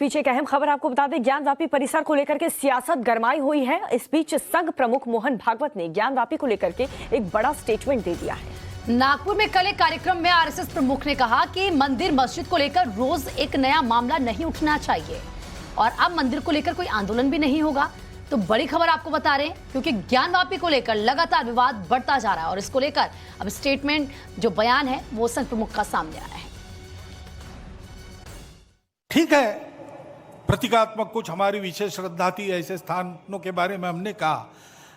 पीछे एक अहम खबर आपको बता दें, ज्ञानवापी परिसर को लेकर के सियासत गरमाई हुई है। इस बीच संघ प्रमुख मोहन भागवत ने ज्ञानवापी को लेकर के एक बड़ा स्टेटमेंट दे दिया है। नागपुर में कल एक कार्यक्रम में आरएसएस प्रमुख ने कहा कि मंदिर मस्जिद को लेकर रोज एक नया मामला नहीं उठना चाहिए और अब मंदिर को लेकर कोई आंदोलन भी नहीं होगा। तो बड़ी खबर आपको बता रहे हैं, क्योंकि ज्ञानवापी को लेकर लगातार विवाद बढ़ता जा रहा है और इसको लेकर अब स्टेटमेंट जो बयान है वो संघ प्रमुख का सामने आया है। ठीक है, प्रतीकात्मक कुछ हमारी विशेष श्रद्धा थी, ऐसे स्थानों के बारे में हमने कहा,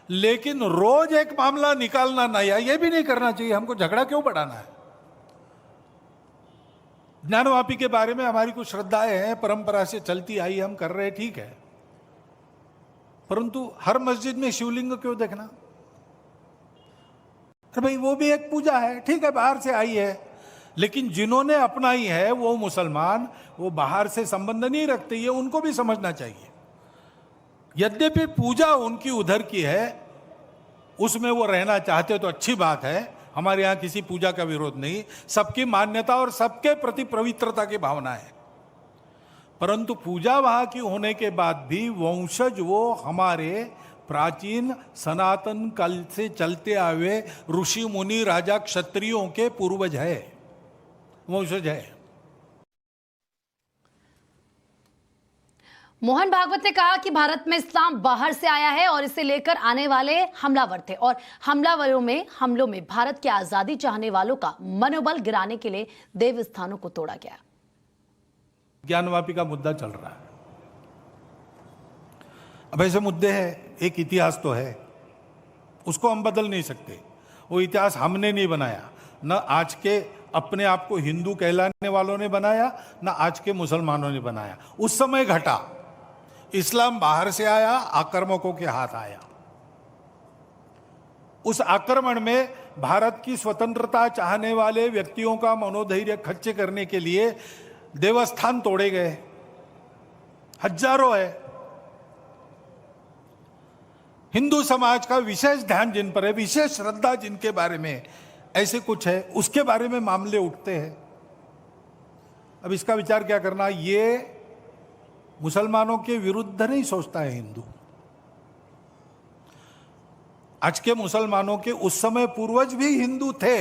लेकिन रोज एक मामला निकालना नया ये भी नहीं करना चाहिए। हमको झगड़ा क्यों बढ़ाना है? ज्ञानवापी के बारे में हमारी कुछ श्रद्धाएं हैं, परंपरा से चलती आई, हम कर रहे, ठीक है, परंतु हर मस्जिद में शिवलिंग क्यों देखना? अरे भाई, वो भी एक पूजा है, ठीक है, बाहर से आई है, लेकिन जिन्होंने अपनाई है वो मुसलमान, वो बाहर से संबंध नहीं रखते, ये उनको भी समझना चाहिए। यद्यपि पूजा उनकी उधर की है, उसमें वो रहना चाहते तो अच्छी बात है, हमारे यहाँ किसी पूजा का विरोध नहीं, सबकी मान्यता और सबके प्रति पवित्रता की भावना है, परंतु पूजा वहां की होने के बाद भी वंशज वो हमारे प्राचीन सनातन काल से चलते आए ऋषि मुनि राजा क्षत्रियों के पूर्वज है, वंशज है। मोहन भागवत ने कहा कि भारत में इस्लाम बाहर से आया है और इसे लेकर आने वाले हमलावर थे और हमलों में भारत की आजादी चाहने वालों का मनोबल गिराने के लिए देव स्थानों को तोड़ा गया। ज्ञानवापी का मुद्दा चल रहा है, अब ऐसे मुद्दे हैं, एक इतिहास तो है, उसको हम बदल नहीं सकते। वो इतिहास हमने नहीं बनाया, न आज के अपने आप को हिंदू कहलाने वालों ने बनाया, न आज के मुसलमानों ने बनाया। उस समय घटा, इस्लाम बाहर से आया, आक्रमकों के हाथ आया। उस आक्रमण में भारत की स्वतंत्रता चाहने वाले व्यक्तियों का मनोधैर्य खच्चे करने के लिए देवस्थान तोड़े गए, हजारों है। हिंदू समाज का विशेष ध्यान जिन पर है, विशेष श्रद्धा जिनके बारे में ऐसे कुछ है, उसके बारे में मामले उठते हैं। अब इसका विचार क्या करना, ये मुसलमानों के विरुद्ध नहीं सोचता है हिंदू। आज के मुसलमानों के उस समय पूर्वज भी हिंदू थे,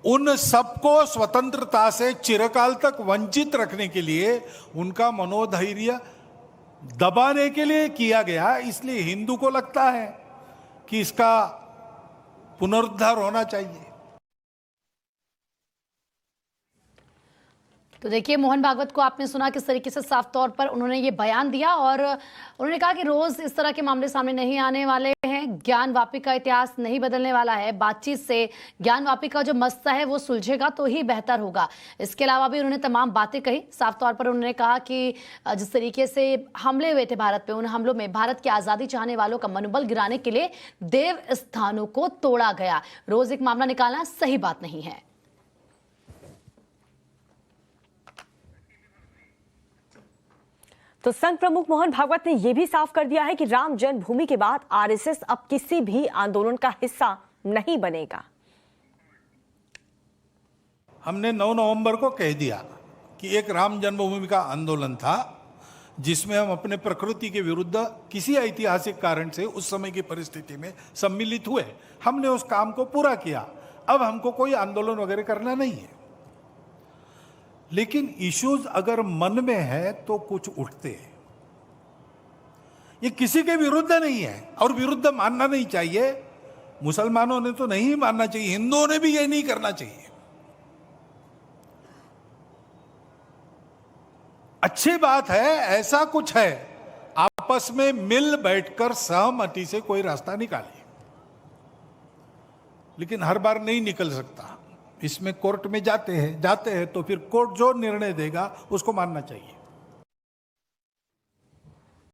उन सबको स्वतंत्रता से चिरकाल तक वंचित रखने के लिए, उनका मनोधैर्य दबाने के लिए किया गया। इसलिए हिंदू को लगता है कि इसका पुनरुद्धार होना चाहिए। तो देखिए, मोहन भागवत को आपने सुना किस तरीके से साफ तौर पर उन्होंने ये बयान दिया और उन्होंने कहा कि रोज इस तरह के मामले सामने नहीं आने वाले हैं, ज्ञानवापी का इतिहास नहीं बदलने वाला है, बातचीत से ज्ञानवापी का जो मसला है वो सुलझेगा तो ही बेहतर होगा। इसके अलावा भी उन्होंने तमाम बातें कही। साफ तौर पर उन्होंने कहा कि जिस तरीके से हमले हुए थे भारत पे, उन हमलों में भारत की आजादी चाहने वालों का मनोबल गिराने के लिए देव स्थानों को तोड़ा गया। रोज एक मामला निकालना सही बात नहीं है। तो संघ प्रमुख मोहन भागवत ने यह भी साफ कर दिया है कि राम जन्मभूमि के बाद आरएसएस अब किसी भी आंदोलन का हिस्सा नहीं बनेगा। हमने 9 नवंबर को कह दिया कि एक राम जन्मभूमि का आंदोलन था, जिसमें हम अपने प्रकृति के विरुद्ध किसी ऐतिहासिक कारण से उस समय की परिस्थिति में सम्मिलित हुए। हमने उस काम को पूरा किया, अब हमको कोई आंदोलन वगैरह करना नहीं है। लेकिन इश्यूज अगर मन में है तो कुछ उठते हैं। ये किसी के विरुद्ध नहीं है और विरुद्ध मानना नहीं चाहिए। मुसलमानों ने तो नहीं मानना चाहिए, हिंदुओं ने भी ये नहीं करना चाहिए। अच्छी बात है, ऐसा कुछ है, आपस में मिल बैठकर सहमति से कोई रास्ता निकालिए, लेकिन हर बार नहीं निकल सकता। इसमें कोर्ट में जाते हैं तो फिर कोर्ट जो निर्णय देगा उसको मानना चाहिए।